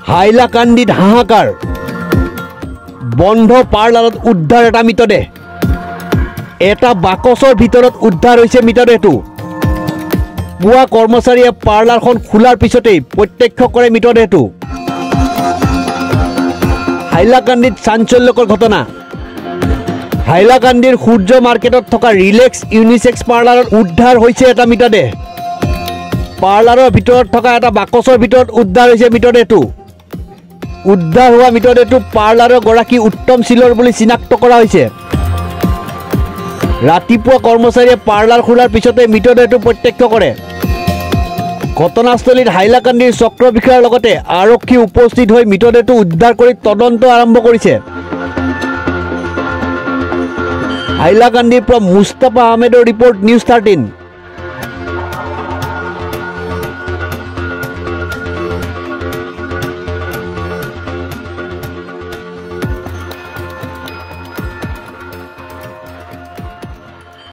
হাইলাকান্দিত হাহাকাৰ বন্ধ পাৰ্লাৰত উদ্ধাৰ এটা মৃতদেহ এটা বাকচৰ ভিতৰত উদ্ধাৰ হৈছে মৃতদেহটো পুৱা কৰ্মচাৰীয়ে পাৰ্লাৰখন খোলাৰ পিছতেই প্ৰত্যক্ষ কৰে মৃতদেহটো হাইলাকান্দিত চাঞ্চল্যকৰ ঘটনা হাইলাকান্দিৰ সূৰ্য মাৰ্কেটত থকা ৰিলেক্স ইউনিসেক্স পাৰ্লাৰত উদ্ধাৰ হৈছে এটা মৃতদেহ পাৰ্লাৰৰ ভিতৰত থকা এটা বাকচৰ ভিতৰত উদ্ধাৰ হৈছে মৃতদেহটো উদ্ধাৰ হোৱা মৃতদেহটো পাৰ্লাৰৰ গৰাকী উত্তম শিলৰ বুলি চিনাক্ত কৰা হৈছে ৰাতিপুৱা কৰ্মচাৰীয়ে পাৰ্লাৰ খোলাৰ পিছতে মৃতদেহটো প্ৰত্যক্ষ কৰে ঘটনাস্থলীত হাইলাকান্দিৰ চক্ৰ বিষয়াৰ লগতে আৰক্ষী উপস্থিত হৈ মৃতদেহটো উদ্ধাৰ কৰি তদন্ত আৰম্ভ কৰিছে হাইলাকান্দিৰ পৰা মুস্তাফা আহমেদৰ ৰিপৰ্ট নিউজ 13